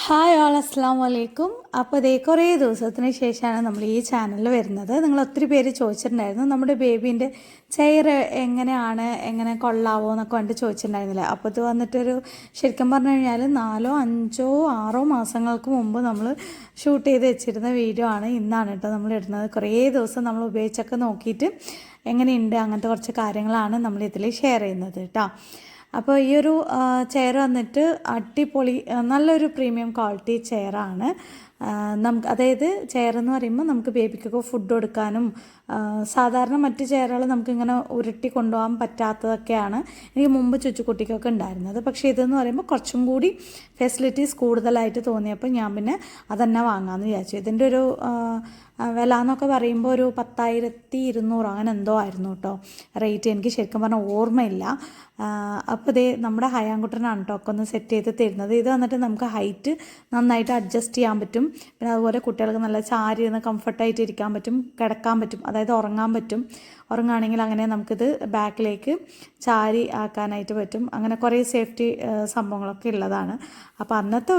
Hi all, അസ്സാം വലൈക്കും. അപ്പോൾ ഇതേ കുറേ ദിവസത്തിന് ശേഷമാണ് നമ്മൾ ഈ ചാനലിൽ വരുന്നത്. നിങ്ങൾ ഒത്തിരി പേര് ചോദിച്ചിട്ടുണ്ടായിരുന്നു നമ്മുടെ ബേബീൻ്റെ ചെയർ എങ്ങനെ കൊള്ളാവോ എന്നൊക്കെ കണ്ടിട്ട് ചോദിച്ചിട്ടുണ്ടായിരുന്നില്ല. അപ്പോൾ ഇത് വന്നിട്ടൊരു ശരിക്കും പറഞ്ഞു കഴിഞ്ഞാൽ 4, 5, 6 മാസങ്ങൾക്ക് മുമ്പ് നമ്മൾ ഷൂട്ട് ചെയ്ത് വെച്ചിരുന്ന വീഡിയോ ആണ്. ഇന്നാണ് കേട്ടോ നമ്മൾ ഇടുന്നത്. കുറേ ദിവസം നമ്മൾ ഉപയോഗിച്ചൊക്കെ നോക്കിയിട്ട് എങ്ങനെയുണ്ട് അങ്ങനത്തെ കുറച്ച് കാര്യങ്ങളാണ് നമ്മൾ ഇതിൽ ഷെയർ ചെയ്യുന്നത് കേട്ടോ. അപ്പോൾ ഈ ഒരു ചെയർ വന്നിട്ട് അടിപൊളി നല്ലൊരു പ്രീമിയം ക്വാളിറ്റി ചെയറാണ്. അതായത് ചെയർ എന്ന് പറയുമ്പോൾ നമുക്ക് ബേബിക്കൊക്കെ ഫുഡ് കൊടുക്കാനും സാധാരണ മറ്റ് ചെയറുകൾ നമുക്കിങ്ങനെ ഉരുട്ടി കൊണ്ടുപോകാൻ പറ്റാത്തതൊക്കെയാണ് എനിക്ക് മുമ്പ് ചുച്ചുകുട്ടിക്കൊക്കെ ഉണ്ടായിരുന്നത്. പക്ഷേ ഇതെന്ന് പറയുമ്പോൾ കുറച്ചും കൂടി ഫെസിലിറ്റീസ് കൂടുതലായിട്ട് തോന്നിയപ്പോൾ ഞാൻ പിന്നെ അതന്നെ വാങ്ങാമെന്ന് വിചാരിച്ചു. ഇതിൻ്റെ ഒരു വില എന്നൊക്കെ പറയുമ്പോൾ ഒരു 10,200 അങ്ങനെ എന്തോ ആയിരുന്നു കേട്ടോ റേറ്റ്. എനിക്ക് ശരിക്കും പറഞ്ഞാൽ ഓർമ്മയില്ല. അപ്പോൾ ഇതേ നമ്മുടെ ഹയാൻകുട്ടനാണ് കേട്ടോ ഒക്കെ ഒന്ന് സെറ്റ് ചെയ്ത് തരുന്നത്. ഇത് വന്നിട്ട് നമുക്ക് ഹൈറ്റ് നന്നായിട്ട് അഡ്ജസ്റ്റ് ചെയ്യാൻ പറ്റും. പിന്നെ അതുപോലെ കുട്ടികൾക്ക് നല്ല ചാരി ഒന്ന് കംഫർട്ടായിട്ട് ഇരിക്കാൻ പറ്റും, കിടക്കാൻ പറ്റും, അതായത് ഉറങ്ങാൻ പറ്റും. ഉറങ്ങുകയാണെങ്കിൽ അങ്ങനെ നമുക്കിത് ബാക്കിലേക്ക് ചാരി ആക്കാനായിട്ട് പറ്റും. അങ്ങനെ കുറേ സേഫ്റ്റി സംഭവങ്ങളൊക്കെ ഉള്ളതാണ്. അപ്പോൾ അന്നത്തെ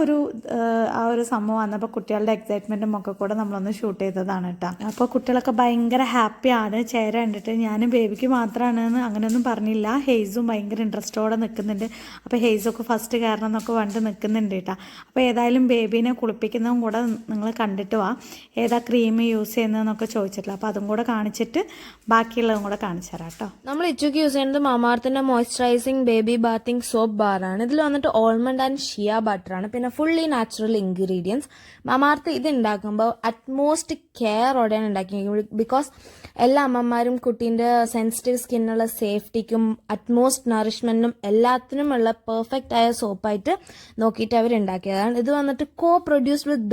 ആ ഒരു സംഭവം വന്നപ്പോൾ കുട്ടികളുടെ എക്സൈറ്റ്മെൻറ്റും ഒക്കെ കൂടെ നമ്മളൊന്ന് ഷൂട്ട് ചെയ്തതാണ് കേട്ടോ. അപ്പോൾ കുട്ടികളൊക്കെ ഭയങ്കര ഹാപ്പിയാണ് ചെയർ കണ്ടിട്ട്. ഞാനും ബേബിക്ക് മാത്രമാണെന്ന് അങ്ങനെയൊന്നും പറഞ്ഞില്ല. ഹെയ്സും ഭയങ്കര ഇൻട്രസ്റ്റോടെ നിൽക്കുന്നുണ്ട്. അപ്പോൾ ഹെയ്സൊക്കെ ഫസ്റ്റ് കയറണം എന്നൊക്കെ പറഞ്ഞിട്ട് നിൽക്കുന്നുണ്ട് കേട്ടോ. അപ്പോൾ ഏതായാലും ബേബീനെ കുളിപ്പിക്കുന്നതും കൂടെ നിങ്ങൾ കണ്ടിട്ട് വാ, ഏതാ ക്രീം യൂസ് ചെയ്യുന്നതെന്നൊക്കെ ചോദിച്ചിട്ടില്ല. അപ്പോൾ അതും കൂടെ കാണിച്ചിട്ട് ബാക്കിയുള്ളതും കൂടെ കാണിച്ചു തരാം കേട്ടോ. നമ്മൾ ഇച്ചുക്ക് യൂസ് ചെയ്യുന്നത് മാമാർത്തിന്റെ മോയ്സ്ചറൈസിങ് ബേബി ബാത്തിങ് സോപ്പ് ബാറാണ്. ഇതിൽ വന്നിട്ട് ഓൾമണ്ട് ആൻഡ് ഷിയ ബട്ടറാണ്, പിന്നെ ഫുള്ളി നാച്ചുറൽ ഇൻഗ്രീഡിയൻസ്. മാമാർത്ത് ഇത് ഉണ്ടാക്കുമ്പോൾ അറ്റ്മോസ്റ്റ് കെയറോടെയാണ് ഉണ്ടാക്കിയത്. ബിക്കോസ് എല്ലാ അമ്മമാരും കുട്ടീൻ്റെ സെൻസിറ്റീവ് സ്കിന്നുള്ള സേഫ്റ്റിക്കും അറ്റ്മോസ്റ്റ് നറിഷ്മെന്റിനും എല്ലാത്തിനുമുള്ള പെർഫെക്റ്റ് ആയ സോപ്പായിട്ട് നോക്കിയിട്ട് അവർ ഉണ്ടാക്കിയതാണ്. ഇത് വന്നിട്ട് പ്രൊഡ്യൂസ്ഡ് വിത്ത്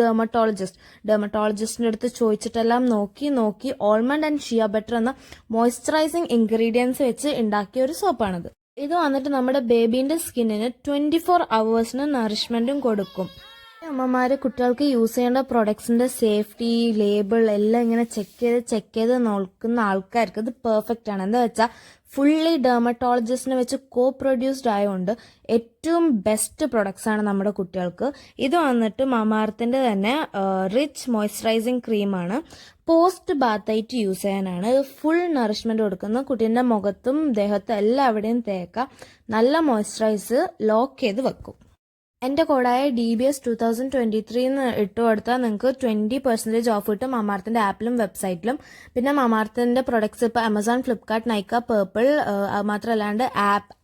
ഡെർമറ്റോളജിസ്റ്റിന്റെ അടുത്ത് ചോദിച്ചിട്ടെല്ലാം നോക്കി ഓൾമണ്ട് ആൻഡ് ഷിയ ബട്ടർ എന്ന മോയ്സ്ചറൈസിങ് ഇൻഗ്രീഡിയൻസ് വെച്ച് ഉണ്ടാക്കിയ ഒരു സോപ്പാണിത്. ഇത് വന്നിട്ട് നമ്മുടെ ബേബീന്റെ സ്കിന്നിന് 24 hours നറിഷ്മെന്റും കൊടുക്കും. അമ്മമാര് കുട്ടികൾക്ക് യൂസ് ചെയ്യേണ്ട പ്രൊഡക്ട്സിന്റെ സേഫ്റ്റി ലേബിൾ എല്ലാം ഇങ്ങനെ ചെക്ക് ചെയ്ത് നോക്കുന്ന ആൾക്കാർക്ക് ഇത് പെർഫെക്റ്റ് ആണ്. എന്താ വെച്ചാൽ ഫുള്ളി ഡെർമറ്റോളജിസ്റ്റിനെ വെച്ച് പ്രൊഡ്യൂസ്ഡ് ആയതുകൊണ്ട് ഏറ്റവും ബെസ്റ്റ് പ്രൊഡക്ട്സ് ആണ് നമ്മുടെ കുട്ടികൾക്ക്. ഇത് വന്നിട്ട് മാമാർത്തിന്റെ തന്നെ റിച്ച് മോയ്സ്ചറൈസിങ് ക്രീമാണ്. പോസ്റ്റ് ബാത്തായിട്ട് യൂസ് ചെയ്യാനാണ്. ഫുൾ നറിഷ്മെന്റ് കൊടുക്കുന്ന കുട്ടീൻ്റെ മുഖത്തും ദേഹത്തും എല്ലാവിടെയും തേക്കാം. നല്ല മോയ്സ്ചറൈസ് ലോക്ക് ചെയ്ത് വെക്കും. എൻ്റെ കോഡായ DBS 2023 ഇട്ട് കൊടുത്താൽ നിങ്ങൾക്ക് 20% ഓഫ് കിട്ടും മാമാർത്തിന്റെ ആപ്പിലും വെബ്സൈറ്റിലും. പിന്നെ മാമാർത്തിന്റെ പ്രൊഡക്ട്സ് ഇപ്പോൾ Amazon, Flipkart, Nykaa, Purple മാത്രമല്ലാണ്ട്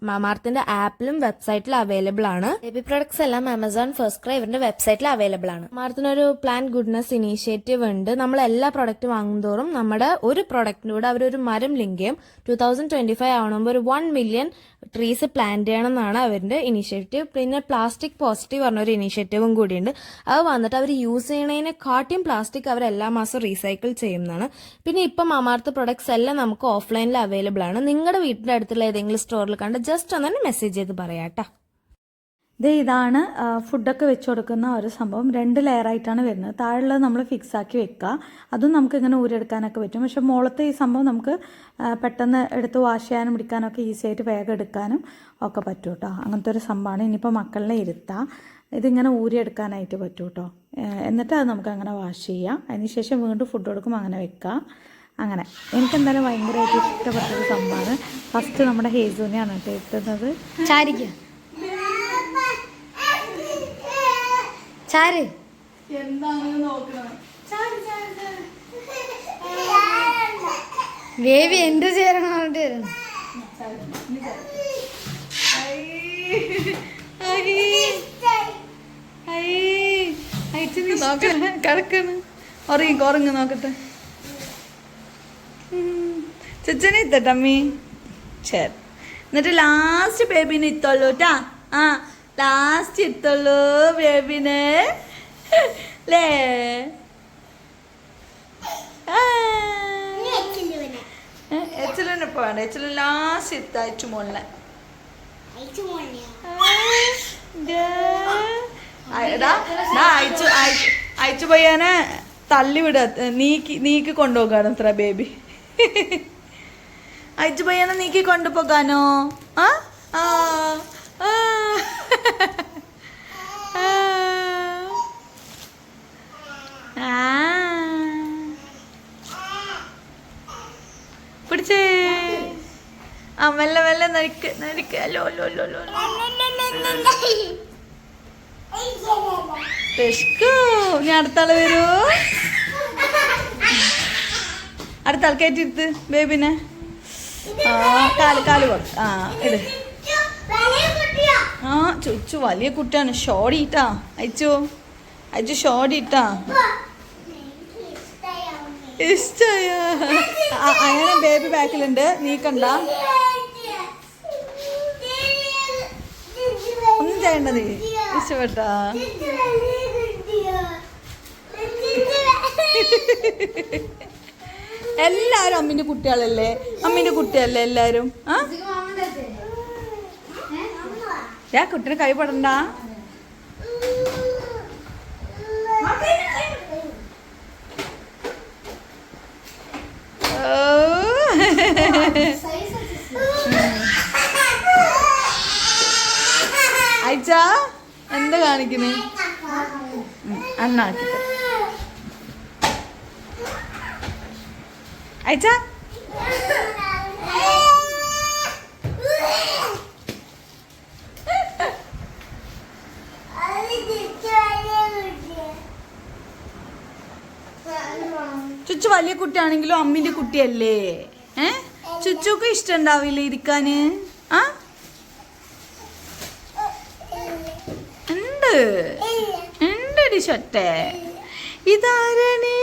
മാമാർത്തിന്റെ ആപ്പിലും വെബ്സൈറ്റിലും അവൈലബിൾ ആണ്. ബേബി പ്രൊഡക്ട്സ് എല്ലാം Amazon, First Cry ഇവരുടെ വെബ്സൈറ്റിൽ അവൈലബിൾ ആണ്. മാമാർത്തിനൊരു പ്ലാൻ ഗുഡ്നെസ് ഇനീഷ്യേറ്റീവ് ഉണ്ട്. നമ്മൾ എല്ലാ പ്രൊഡക്റ്റ് വാങ്ങുന്തോറും നമ്മുടെ ഒരു പ്രൊഡക്റ്റിന്റെ കൂടെ അവരൊരു മരം ലിങ്ക് ചെയ്യും. 2025 ആവണമ്പോൾ ഒരു 1 million ട്രീസ് പ്ലാന്റ് ചെയ്യണം എന്നാണ് അവരുടെ ഇനീഷ്യേറ്റീവ്. പിന്നെ പ്ലാസ്റ്റിക് പോസിറ്റീവ് പറഞ്ഞൊരു ഇനീഷ്യേറ്റീവും കൂടിയുണ്ട്. അത് വന്നിട്ട് അവർ യൂസ് ചെയ്യണതിനെക്കാട്ടിയും പ്ലാസ്റ്റിക് അവർ എല്ലാ മാസവും റീസൈക്കിൾ ചെയ്യുന്നതാണ്. പിന്നെ ഇപ്പം മാമാർത്ത് പ്രൊഡക്ട്സ് എല്ലാം നമുക്ക് ഓഫ്ലൈനിൽ അവൈലബിൾ ആണ്. നിങ്ങളുടെ വീട്ടിന്റെ അടുത്തുള്ള ഏതെങ്കിലും സ്റ്റോറിൽ കണ്ട് ജസ്റ്റ് ഒന്ന് മെസ്സേജ് ചെയ്ത് പറയാട്ടോ. ഇതാണ് ഫുഡൊക്കെ വെച്ച് കൊടുക്കുന്ന ഒരു സംഭവം. 2 ലെയറായിട്ടാണ് വരുന്നത്. താഴെയുള്ളത് നമ്മൾ ഫിക്സ് ആക്കി വെക്കുക. അതും നമുക്ക് ഇങ്ങനെ ഊരെടുക്കാനൊക്കെ പറ്റും. പക്ഷെ മുകളത്തെ ഈ സംഭവം നമുക്ക് പെട്ടെന്ന് എടുത്ത് വാഷ് ചെയ്യാനും പിടിക്കാനൊക്കെ ഈസി ആയിട്ട് വേഗം എടുക്കാനും ഒക്കെ പറ്റും കേട്ടോ. അങ്ങനത്തെ ഒരു സംഭവമാണ്. ഇനിയിപ്പോൾ മക്കളിനെ ഇരുത്താം, ഇതിങ്ങനെ ഊരിയെടുക്കാനായിട്ട് പറ്റും കേട്ടോ. എന്നിട്ട് അത് നമുക്ക് അങ്ങനെ വാഷ് ചെയ്യാം. അതിനുശേഷം വീണ്ടും ഫുഡ് കൊടുക്കുമ്പോൾ അങ്ങനെ വെക്കാം. അങ്ങനെ എനിക്കെന്തായാലും ഭയങ്കരമായിട്ട് ഇഷ്ടപ്പെട്ടൊരു സംഭവമാണ്. ഫസ്റ്റ് നമ്മുടെ ഹേസുവിനെയാണ് കേട്ടോ എത്തുന്നത്. ബേബി എന്ത് ചേരണം പറഞ്ഞിട്ട് വരും. കിടക്കണ് ഉറങ്ങി നോക്കട്ടെ. ചെച്ചനെ ഇത്തട്ടമ്മി. ശരി, എന്നിട്ട് ലാസ്റ്റ് ബേബിനെ ഇത്തോളൂ കേട്ടാ. ലാസ്റ്റ് ഇത്തുള്ളൂ ബേബിനെ ലേ. എച്ചലിനെ പോകണ്ട, എച്ചല് ലാസ്റ്റ് ഇത്ത അയച്ചു മോളിനെ അയച്ചു പോയാനെ തള്ളിവിട നീക്കി കൊണ്ടുപോകാനോ അത്ര ബേബി. അയച്ചു പോയാനെ നീക്കി കൊണ്ടുപോകാനോ? ആ മെല്ലെ മെല്ലെ നരിക്ക് നരിക്ക്. ലോ ലോ ലോ ലോ ഞാൻ അടുത്ത ആള് വരൂ. അടുത്ത ആൾ കയറ്റിരുത്ത് ബേബിനെ. ആ കാല് കാല് കൊടു. ആ ഇട്. ആ ചുച്ചു വലിയ കുട്ടിയാണ്. ഷോടിട്ടാ അയച്ചു അയച്ചു ഷോടിട്ടാ. ഇഷ്ടായ അങ്ങനെ ബേബി ബാക്കിലുണ്ട്. നീക്കണ്ട, ഒന്നും ചെയ്യണ്ടത്. ഇഷ്ടപ്പെട്ടാ? എല്ലാരും അമ്മിന്റെ കുട്ടികളല്ലേ? അമ്മിന്റെ കുട്ടിയല്ലേ എല്ലാരും? ആ കുട്ടിനെ കൈപ്പെടണ്ട. അയച്ച എന്താ കാണിക്കുന്നേ? അണ്ണാക്കി അയച്ച. ചുച്ചു വലിയ കുട്ടിയാണെങ്കിലും അമ്മിന്റെ കുട്ടിയല്ലേ? ചുച്ചുക്ക് ഇഷ്ടം ഉണ്ടാവില്ല ഇരിക്കാന്? ആ ഉണ്ട് ഉണ്ട് ഡിഷൊട്ടെ. ഇതാരണേ?